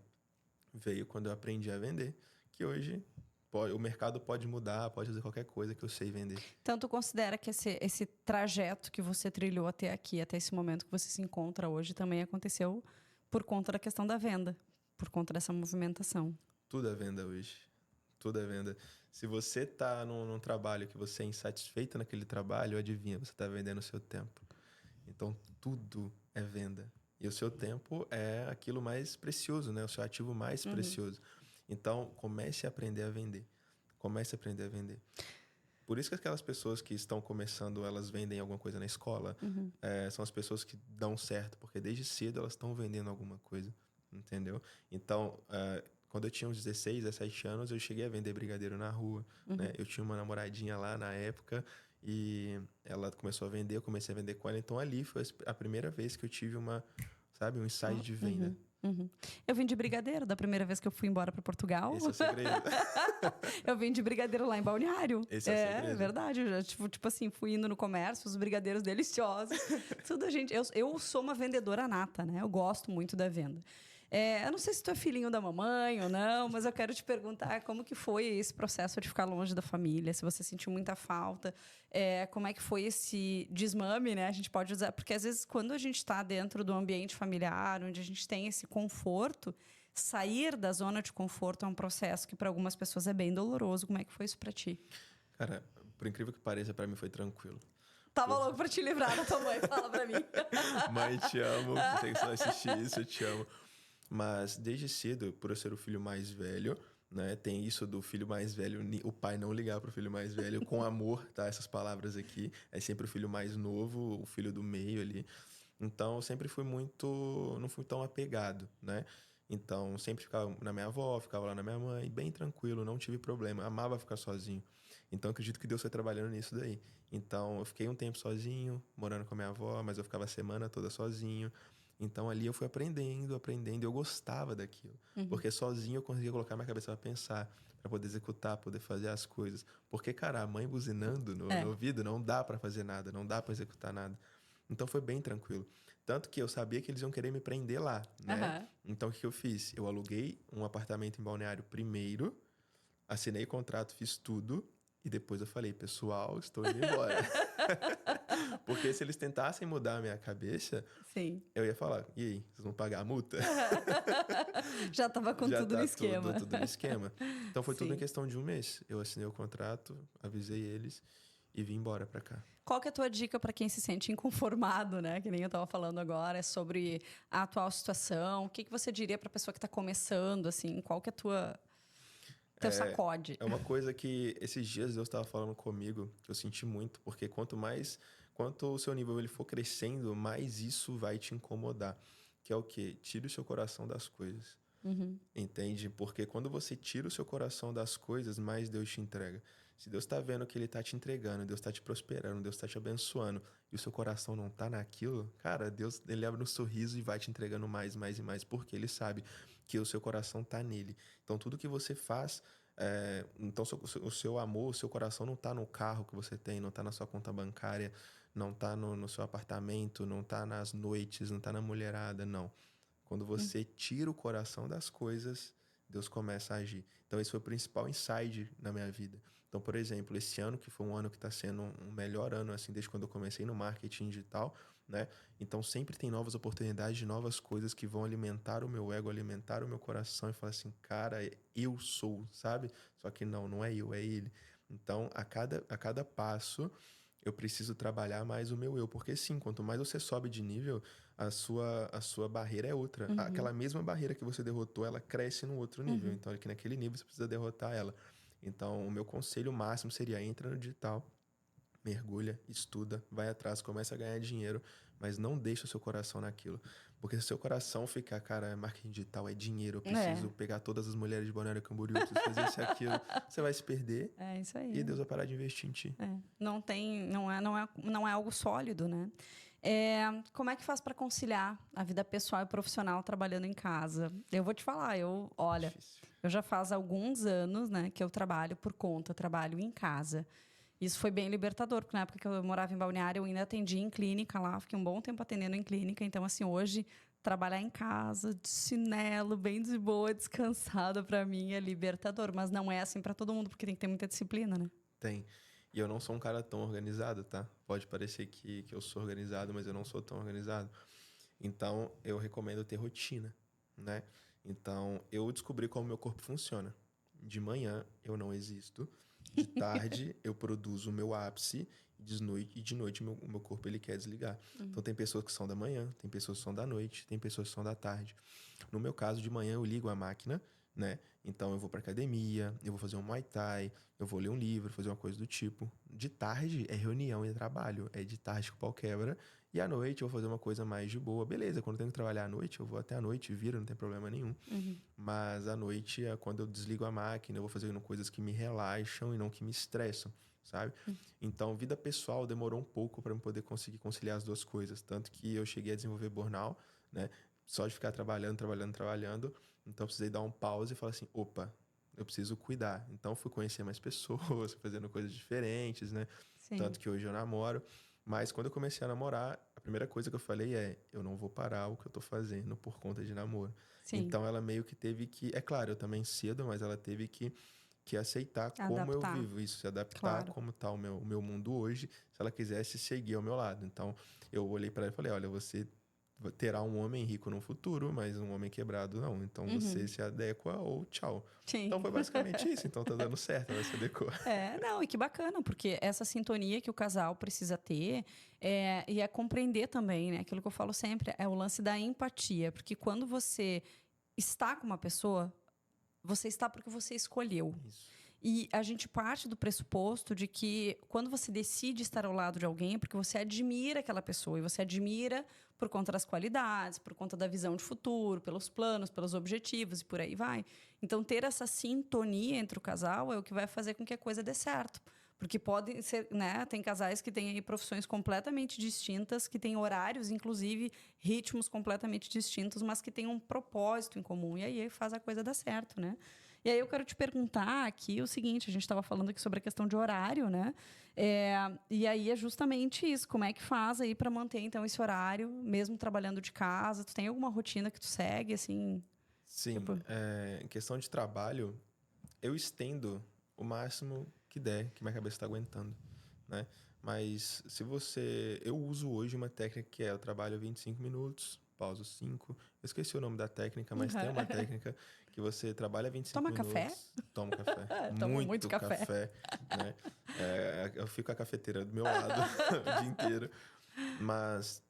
veio quando eu aprendi a vender, que hoje o mercado pode mudar, pode fazer qualquer coisa que eu sei vender. Então, tu considera que esse trajeto que você trilhou até aqui, até esse momento que você se encontra hoje, também aconteceu por conta da questão da venda, por conta dessa movimentação? Tudo é venda hoje. Tudo é venda. Se você está num trabalho que você é insatisfeito naquele trabalho, adivinha, você está vendendo o seu tempo. Então, tudo é venda. E o seu tempo é aquilo mais precioso, né? O seu ativo mais precioso. Então, comece a aprender a vender. Comece a aprender a vender. Por isso que aquelas pessoas que estão começando, elas vendem alguma coisa na escola, são as pessoas que dão certo, porque desde cedo elas estão vendendo alguma coisa, entendeu? Então, quando eu tinha uns 16, 17 anos, eu cheguei a vender brigadeiro na rua, né? Eu tinha uma namoradinha lá na época e ela começou a vender, eu comecei a vender com ela. Então, ali foi a primeira vez que eu tive um insight de venda. Uhum. Eu vim de brigadeiro da primeira vez que eu fui embora para Portugal. Esse é o segredo. Eu vim de brigadeiro lá em Balneário. Esse é o segredo. É verdade. Eu já, tipo assim, fui indo no comércio, os brigadeiros deliciosos. Tudo, gente. Eu sou uma vendedora nata, né? Eu gosto muito da venda. Eu não sei se tu é filhinho da mamãe ou não, mas eu quero te perguntar como que foi esse processo de ficar longe da família, se você sentiu muita falta, como é que foi esse desmame, né? A gente pode usar, porque às vezes quando a gente está dentro do ambiente familiar, onde a gente tem esse conforto, sair da zona de conforto é um processo que para algumas pessoas é bem doloroso. Como é que foi isso para ti? Cara, por incrível que pareça, para mim foi tranquilo. Tava louco para te livrar da tua mãe, fala para mim. Mãe, te amo. Sei que você vai assistir isso, eu te amo. Mas desde cedo, por eu ser o filho mais velho, né? Tem isso do filho mais velho, o pai não ligar pro filho mais velho com amor, tá? Essas palavras aqui. É sempre o filho mais novo, o filho do meio ali. Então, eu sempre fui não fui tão apegado, né? Então, sempre ficava na minha avó, ficava lá na minha mãe, bem tranquilo, não tive problema. Amava ficar sozinho. Então, acredito que Deus foi trabalhando nisso daí. Então, eu fiquei um tempo sozinho, morando com a minha avó, mas eu ficava a semana toda sozinho. Então, ali eu fui aprendendo, e eu gostava daquilo. Porque sozinho eu conseguia colocar minha cabeça para pensar, para poder executar, poder fazer as coisas. Porque, cara, a mãe buzinando no ouvido, não dá para fazer nada, não dá para executar nada. Então, foi bem tranquilo. Tanto que eu sabia que eles iam querer me prender lá, né? Então, o que eu fiz? Eu aluguei um apartamento em Balneário primeiro, assinei contrato, fiz tudo. E depois eu falei, pessoal, estou indo embora. Porque se eles tentassem mudar a minha cabeça, Sim. eu ia falar, e aí, vocês vão pagar a multa? Já tava com tudo no esquema. Tudo no esquema. Então foi tudo em Sim. questão de um mês. Eu assinei o contrato, avisei eles e vim embora pra cá. Qual que é a tua dica para quem se sente inconformado, né? Que nem eu estava falando agora, sobre a atual situação. O que você diria para a pessoa que está começando, assim? Qual que é teu sacode? É uma coisa que esses dias Deus estava falando comigo, que eu senti muito, porque quanto o seu nível ele for crescendo, mais isso vai te incomodar. Que é o quê? Tire o seu coração das coisas. Entende? Porque quando você tira o seu coração das coisas, mais Deus te entrega. Se Deus está vendo que Ele está te entregando, Deus está te prosperando, Deus está te abençoando, e o seu coração não está naquilo, cara, Deus, Ele abre um sorriso e vai te entregando mais, mais e mais, porque Ele sabe que o seu coração está nele. Então, tudo que você faz, então o seu amor, o seu coração não está no carro que você tem, não está na sua conta bancária, não está no seu apartamento, não está nas noites, não está na mulherada, não. Quando você tira o coração das coisas, Deus começa a agir. Então, esse foi o principal insight na minha vida. Então, por exemplo, esse ano, que foi um ano que está sendo um melhor ano, assim, desde quando eu comecei no marketing digital, né? Então, sempre tem novas oportunidades de novas coisas que vão alimentar o meu ego, alimentar o meu coração e falar assim, cara, eu sou, sabe? Só que não é eu, é ele. Então, a cada passo, eu preciso trabalhar mais o meu eu. Porque sim, quanto mais você sobe de nível, a sua barreira é outra. Aquela mesma barreira que você derrotou, ela cresce no outro nível. Então, aqui naquele nível, você precisa derrotar ela. Então, o meu conselho máximo seria, entra no digital, mergulha, estuda, vai atrás, começa a ganhar dinheiro, mas não deixa o seu coração naquilo. Porque se o seu coração ficar, cara, marketing digital é dinheiro, eu preciso pegar todas as mulheres de Balneário Camboriú, eu preciso fazer isso e aquilo, você vai se perder É isso aí. e Deus vai parar de investir em ti. Não é algo sólido, né? Como é que faz para conciliar a vida pessoal e profissional trabalhando em casa? Eu vou te falar, olha, Difícil. eu já faz alguns anos, né, que eu trabalho por conta, trabalho em casa. Isso foi bem libertador, porque na época que eu morava em Balneário, eu ainda atendia em clínica lá, fiquei um bom tempo atendendo em clínica. Então, assim, hoje, trabalhar em casa, de chinelo, bem de boa, descansada, para mim é libertador. Mas não é assim para todo mundo, porque tem que ter muita disciplina, né? Tem. E eu não sou um cara tão organizado, tá? Pode parecer que eu sou organizado, mas eu não sou tão organizado. Então, eu recomendo ter rotina, né? Então, eu descobri como meu corpo funciona. De manhã, eu não existo. De tarde, eu produzo o meu ápice. E de noite, o meu corpo ele quer desligar. Então, tem pessoas que são da manhã, tem pessoas que são da noite, tem pessoas que são da tarde. No meu caso, de manhã, eu ligo a máquina, né? Então, eu vou pra academia, eu vou fazer um Muay Thai, eu vou ler um livro, fazer uma coisa do tipo. De tarde, é reunião e trabalho. É de tarde que o pau quebra. E à noite eu vou fazer uma coisa mais de boa. Beleza, quando eu tenho que trabalhar à noite, eu vou até à noite, viro, não tem problema nenhum. Mas à noite é quando eu desligo a máquina, eu vou fazendo coisas que me relaxam e não que me estressam, sabe? Então, vida pessoal demorou um pouco para eu poder conseguir conciliar as duas coisas. Tanto que eu cheguei a desenvolver burnout, né? Só de ficar trabalhando. Então, eu precisei dar um pause e falar assim, opa, eu preciso cuidar. Então, fui conhecer mais pessoas, fazendo coisas diferentes, né? Sim. Tanto que hoje eu namoro. Mas quando eu comecei a namorar, a primeira coisa que eu falei é: eu não vou parar o que eu tô fazendo por conta de namoro. Sim. Então ela meio que teve que. É claro, eu também cedo, mas ela teve que aceitar como eu Adaptar, vivo isso, se adaptar a claro. como tá o meu mundo hoje, se ela quisesse seguir ao meu lado. Então eu olhei para ela e falei: olha, você terá um homem rico no futuro, mas um homem quebrado não. Então você se adequa ou tchau. Então Sim. foi basicamente isso. Então tá dando certo, ela se adequou. Não, e que bacana, porque essa sintonia que o casal precisa ter e é compreender também, né? Aquilo que eu falo sempre, é o lance da empatia. Porque quando você está com uma pessoa, você está porque você escolheu. Isso. E a gente parte do pressuposto de que quando você decide estar ao lado de alguém é porque você admira aquela pessoa. E você admira por conta das qualidades, por conta da visão de futuro, pelos planos, pelos objetivos e por aí vai. Então, ter essa sintonia entre o casal é o que vai fazer com que a coisa dê certo. Porque pode ser, né? Tem casais que têm aí profissões completamente distintas, que têm horários, inclusive ritmos completamente distintos, mas que têm um propósito em comum. E aí faz a coisa dar certo, né? E aí eu quero te perguntar aqui o seguinte: a gente estava falando aqui sobre a questão de horário, né? E aí é justamente isso. Como é que faz aí para manter então esse horário, mesmo trabalhando de casa? Tu tem alguma rotina que tu segue assim? Sim, Tipo, em questão de trabalho, eu estendo o máximo que der, que minha cabeça está aguentando, né? Mas se você... Eu uso hoje uma técnica que é, eu trabalho 25 minutos, pauso 5. Eu esqueci o nome da técnica, mas tem uma técnica que você trabalha 25 toma café? minutos, toma café, Toma muito muito café. café, né? Eu fico com a cafeteira do meu lado o dia inteiro, mas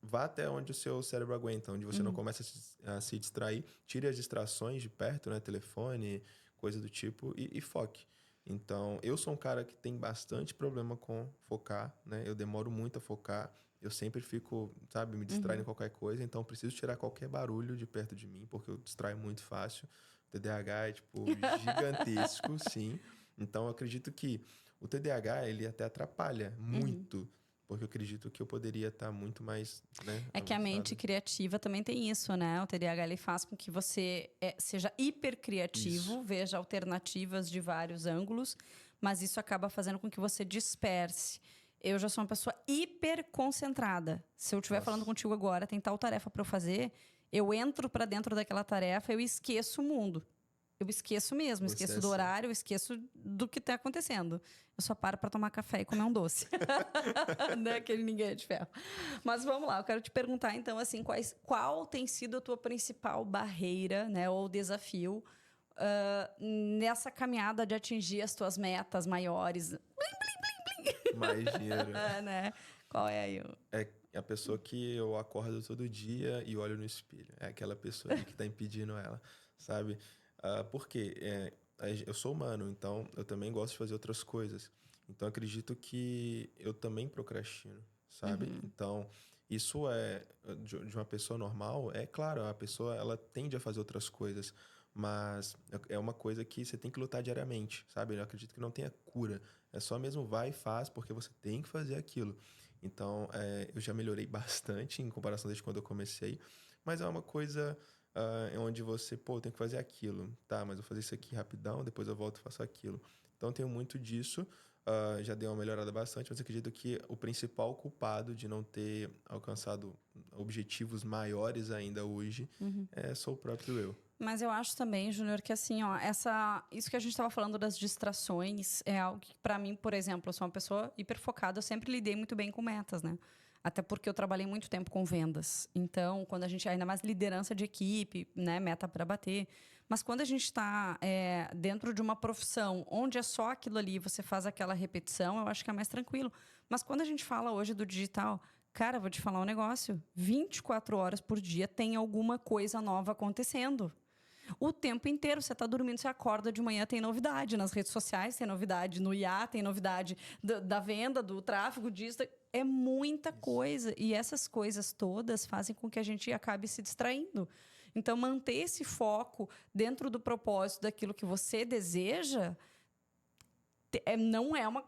vá até onde o seu cérebro aguenta, onde você não começa a se distrair, tire as distrações de perto, né? Telefone, coisa do tipo, e foque. Então, eu sou um cara que tem bastante problema com focar, né? Eu demoro muito a focar. Eu sempre fico, sabe, me distraindo em qualquer coisa. Então, preciso tirar qualquer barulho de perto de mim, porque eu distraio muito fácil. O TDAH é, tipo, gigantesco, sim. Então, eu acredito que o TDAH, ele até atrapalha muito. Porque eu acredito que eu poderia estar muito mais, né, É que a mente avançado. criativa também tem isso, né? O TDAH ele faz com que você seja hipercriativo, Isso. veja alternativas de vários ângulos, mas isso acaba fazendo com que você disperse. Eu já sou uma pessoa hiper concentrada. Se eu estiver falando Nossa. contigo agora, tem tal tarefa para eu fazer, eu entro para dentro daquela tarefa, eu esqueço o mundo. eu esqueço mesmo. Você Esqueço é do assim. horário, eu esqueço do que tá acontecendo. Eu só paro para tomar café e comer um doce. Né? Aquele ninguém é de ferro. Mas vamos lá, eu quero te perguntar, então, assim, qual tem sido a tua principal barreira, né, ou desafio nessa caminhada de atingir as tuas metas maiores? Mais dinheiro. Né? Qual é aí o... É a pessoa que eu acordo todo dia e olho no espelho. É aquela pessoa ali que tá impedindo ela, sabe? Por quê? Eu sou humano, então eu também gosto de fazer outras coisas. Então acredito que eu também procrastino, sabe? Então isso é de uma pessoa normal, é claro, a pessoa ela tende a fazer outras coisas, mas é uma coisa que você tem que lutar diariamente, sabe? Eu acredito que não tenha cura. É só mesmo vai e faz porque você tem que fazer aquilo. Então, eu já melhorei bastante em comparação desde quando eu comecei, mas é uma coisa onde você, pô, tem que fazer aquilo, tá, mas eu vou fazer isso aqui rapidão, depois eu volto e faço aquilo. Então, tenho muito disso, já dei uma melhorada bastante, mas acredito que o principal culpado de não ter alcançado objetivos maiores ainda hoje sou o próprio eu. Mas eu acho também, Júnior, que assim, ó, isso que a gente estava falando das distrações é algo que, para mim, por exemplo, eu sou uma pessoa hiper focada, eu sempre lidei muito bem com metas, né? Até porque eu trabalhei muito tempo com vendas. Então, quando a gente, ainda mais liderança de equipe, né, meta para bater. Mas quando a gente está dentro de uma profissão onde é só aquilo ali, você faz aquela repetição, eu acho que é mais tranquilo. Mas quando a gente fala hoje do digital, cara, vou te falar um negócio: 24 horas por dia tem alguma coisa nova acontecendo. O tempo inteiro, você está dormindo, você acorda de manhã, tem novidade nas redes sociais, tem novidade no IA, tem novidade da venda, do tráfego, disso. É muita coisa. E essas coisas todas fazem com que a gente acabe se distraindo. Então, manter esse foco dentro do propósito daquilo que você deseja não é uma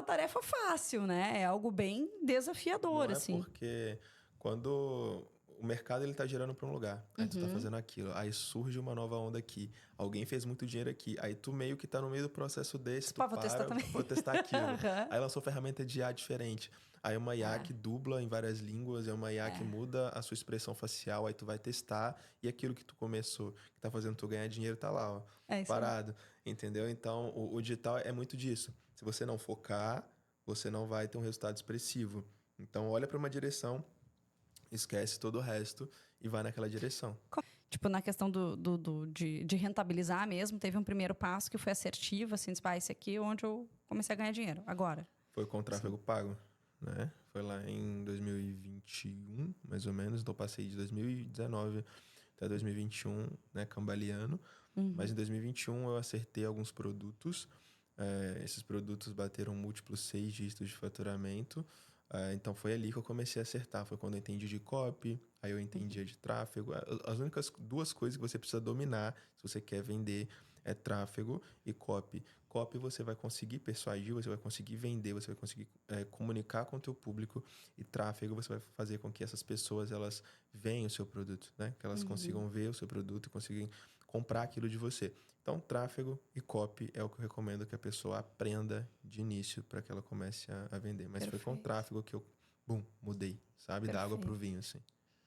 tarefa fácil, né? É algo bem desafiador, Não é assim. porque quando o mercado ele tá girando para um lugar, aí tu tá fazendo aquilo, aí surge uma nova onda aqui, alguém fez muito dinheiro aqui, aí tu meio que tá no meio do processo desse, tu Pá, vou testar para, também. vou testar aquilo. Aham. Aí lançou ferramenta de IA diferente. Aí uma IA que dubla em várias línguas, é uma IA que muda a sua expressão facial, aí tu vai testar e aquilo que tu começou, que tá fazendo tu ganhar dinheiro, tá lá, ó, É isso aí. parado, entendeu? Então, o digital é muito disso. Se você não focar, você não vai ter um resultado expressivo. Então, olha para uma direção, esquece todo o resto e vai naquela direção. Tipo, na questão de rentabilizar mesmo, teve um primeiro passo que foi assertivo, assim, disse, esse aqui é onde eu comecei a ganhar dinheiro, agora. Foi com o tráfego pago, né? Foi lá em 2021, mais ou menos. Então, passei de 2019 até 2021, né, cambaleando. Mas em 2021 eu acertei alguns produtos. Esses produtos bateram múltiplos 6 dígitos de faturamento. Então foi ali que eu comecei a acertar. Foi quando eu entendi de copy, aí eu entendia de tráfego. As únicas duas coisas que você precisa dominar se você quer vender é tráfego e copy. Copy você vai conseguir persuadir, você vai conseguir vender, você vai conseguir comunicar com o teu público. E tráfego você vai fazer com que essas pessoas elas vejam o seu produto, né? Que elas consigam ver o seu produto e consigam comprar aquilo de você. Então, tráfego e copy é o que eu recomendo que a pessoa aprenda de início para que ela comece a vender. Mas foi com o tráfego que eu, mudei, sabe? Da água pro vinho, assim.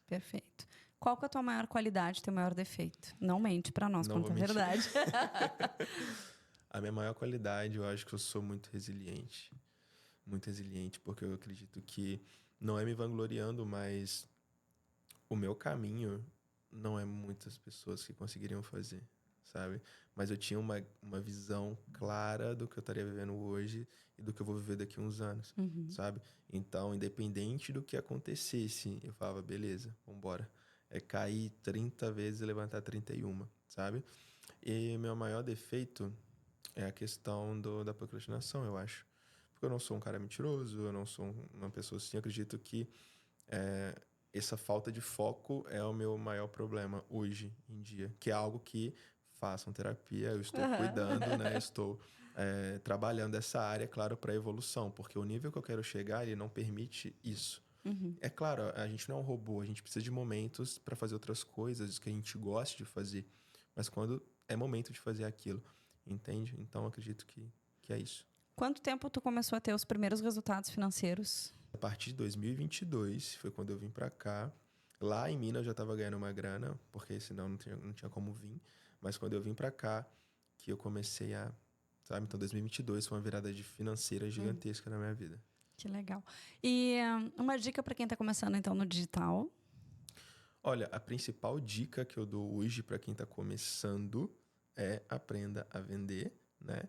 Perfeito. Qual que é a tua maior qualidade, teu maior defeito? Não mente para nós, Não vou conta a mentir. verdade. A minha maior qualidade, eu acho que eu sou muito resiliente. Muito resiliente, porque eu acredito que não é me vangloriando, mas o meu caminho não é muitas pessoas que conseguiriam fazer, sabe? Mas eu tinha uma visão clara do que eu estaria vivendo hoje e do que eu vou viver daqui a uns anos, sabe? Então, independente do que acontecesse, eu falava, beleza, vambora. É cair 30 vezes e levantar 31, sabe? E meu maior defeito é a questão da procrastinação, eu acho. Porque eu não sou um cara mentiroso, eu não sou uma pessoa assim. Eu acredito que essa falta de foco é o meu maior problema hoje em dia. Que é algo que façam terapia, eu estou cuidando, né? Estou trabalhando essa área, claro, para evolução. Porque o nível que eu quero chegar, ele não permite isso. É claro, a gente não é um robô, a gente precisa de momentos para fazer outras coisas que a gente gosta de fazer. Mas quando é momento de fazer aquilo, entende? Então, eu acredito que é isso. Quanto tempo tu começou a ter os primeiros resultados financeiros? A partir de 2022, foi quando eu vim para cá. Lá em Minas eu já estava ganhando uma grana, porque senão não tinha como vir. Mas quando eu vim para cá, que eu comecei a, sabe? Então 2022 foi uma virada de financeira gigantesca na minha vida. Que legal. E uma dica para quem está começando, então, no digital? Olha, a principal dica que eu dou hoje para quem está começando é aprenda a vender, né?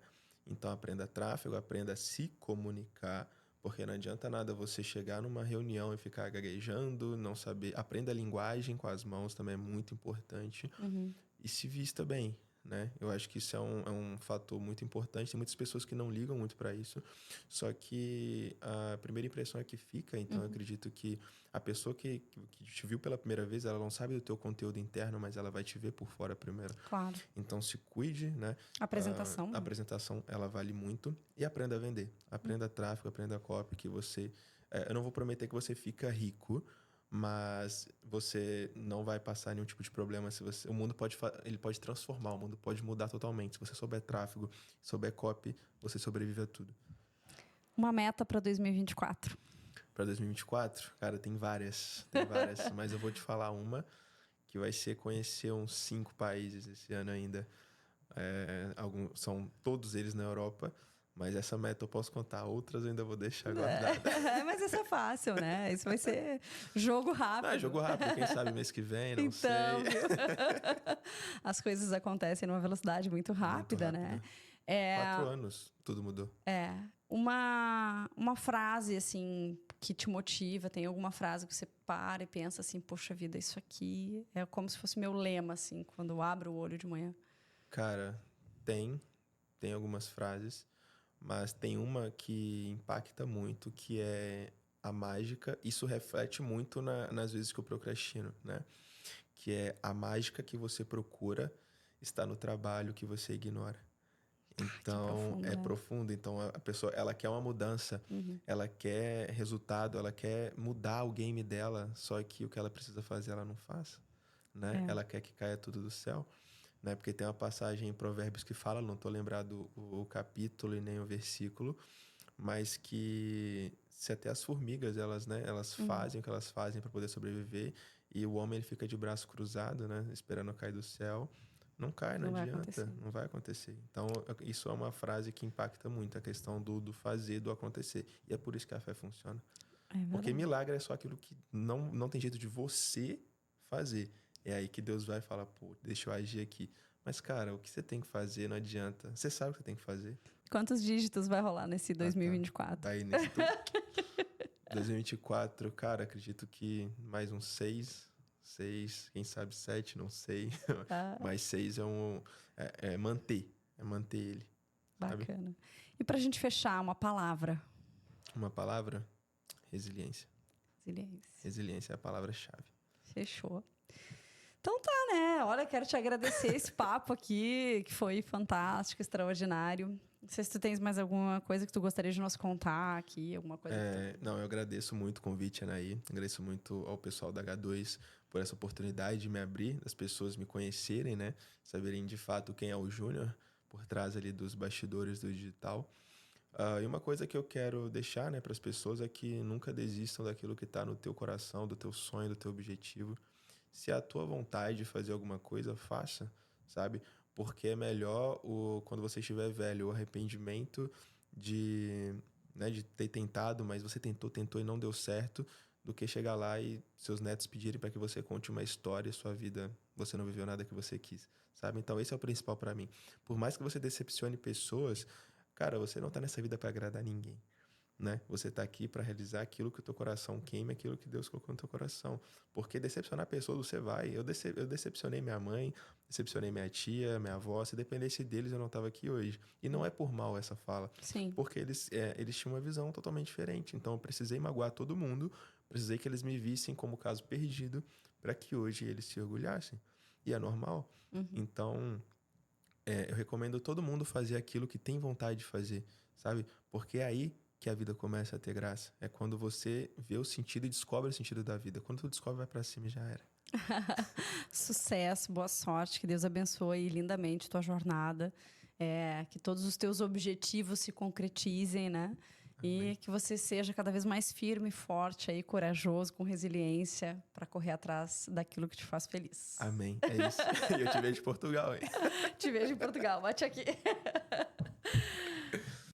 Então aprenda tráfego, aprenda a se comunicar, porque não adianta nada você chegar numa reunião e ficar gaguejando, não saber. Aprenda a linguagem com as mãos, também é muito importante. E se vista bem, né? Eu acho que isso é um fator muito importante. Tem muitas pessoas que não ligam muito para isso. Só que a primeira impressão é que fica. Então, eu acredito que a pessoa que te viu pela primeira vez, ela não sabe do teu conteúdo interno, mas ela vai te ver por fora primeiro. Claro. Então, se cuide, né? Apresentação. A apresentação, ela vale muito. E aprenda a vender. Aprenda tráfego, aprenda copy, que você... eu não vou prometer que você fica rico, mas você não vai passar nenhum tipo de problema se você... O mundo ele pode transformar, o mundo pode mudar totalmente. Se você souber tráfego, souber copy, você sobrevive a tudo. Uma meta para 2024. Para 2024, cara, tem várias, mas eu vou te falar uma que vai ser conhecer uns 5 países esse ano ainda. São todos eles na Europa, mas essa meta eu posso contar. Outras eu ainda vou deixar guardada. Mas isso é fácil, né? Isso vai ser jogo rápido. Jogo rápido, quem sabe mês que vem, não sei. As coisas acontecem numa velocidade muito rápida, né? 4 anos, tudo mudou. Uma frase, assim, que te motiva. Tem alguma frase que você para e pensa assim, poxa vida, isso aqui é como se fosse meu lema, assim, quando eu abro o olho de manhã. Cara, tem algumas frases, mas tem uma que impacta muito, que é a mágica. Isso reflete muito nas vezes que eu procrastino, né? Que é a mágica que você procura está no trabalho que você ignora. Então, é profundo. Então, a pessoa, ela quer uma mudança, ela quer resultado, ela quer mudar o game dela, só que o que ela precisa fazer, ela não faz, né? Ela quer que caia tudo do céu, né? Porque tem uma passagem em Provérbios que fala, não estou lembrado o capítulo e nem o versículo, mas que se até as formigas, elas fazem o que elas fazem para poder sobreviver, e o homem ele fica de braço cruzado, né? Esperando cair do céu. Não cai, não adianta, não vai acontecer. Então, isso é uma frase que impacta muito, a questão do fazer, do acontecer. E é por isso que a fé funciona. Porque milagre é só aquilo que não tem jeito de você fazer. É aí que Deus vai falar, pô, deixa eu agir aqui. Mas, cara, o que você tem que fazer não adianta. Você sabe o que você tem que fazer. Quantos dígitos vai rolar nesse 2024? Aí, nesse 2024, cara, acredito que mais uns 6, quem sabe 7, não sei. Mas 6 é manter. É manter ele. Bacana. Sabe? E pra gente fechar, uma palavra? Uma palavra? Resiliência. Resiliência. Resiliência é a palavra-chave. Fechou. Então tá, né? Olha, quero te agradecer esse papo aqui, que foi fantástico, extraordinário. Não sei se tu tens mais alguma coisa que tu gostaria de nos contar aqui, alguma coisa. Não, eu agradeço muito o convite, Anaí. Agradeço muito ao pessoal da H2 por essa oportunidade de me abrir, das pessoas me conhecerem, né? Saberem de fato quem é o Júnior por trás ali dos bastidores do digital. E uma coisa que eu quero deixar, né, para as pessoas é que nunca desistam daquilo que está no teu coração, do teu sonho, do teu objetivo. Se é a tua vontade de fazer alguma coisa, faça, sabe? Porque é melhor quando você estiver velho, o arrependimento de ter tentado, mas você tentou e não deu certo, do que chegar lá e seus netos pedirem para que você conte uma história e sua vida, você não viveu nada que você quis, sabe? Então esse é o principal para mim. Por mais que você decepcione pessoas, cara, você não tá nessa vida para agradar ninguém, né? Você tá aqui para realizar aquilo que o teu coração queima, aquilo que Deus colocou no teu coração. Porque decepcionar pessoas, você vai. Eu decepcionei minha mãe, decepcionei minha tia, minha avó. Se dependesse deles, eu não tava aqui hoje. E não é por mal essa fala. Sim. Porque eles tinham uma visão totalmente diferente. Então, eu precisei magoar todo mundo. Precisei que eles me vissem como caso perdido para que hoje eles se orgulhassem. E é normal. Então, eu recomendo todo mundo fazer aquilo que tem vontade de fazer, sabe? Porque é aí que a vida começa a ter graça. É quando você vê o sentido e descobre o sentido da vida. Quando tu descobre, vai pra cima e já era. Sucesso, boa sorte, que Deus abençoe lindamente tua jornada, que todos os teus objetivos se concretizem, né? E que você seja cada vez mais firme, forte, aí, corajoso, com resiliência, para correr atrás daquilo que te faz feliz. Amém. É isso. E eu te vejo em Portugal, hein? Te vejo em Portugal. Bate aqui.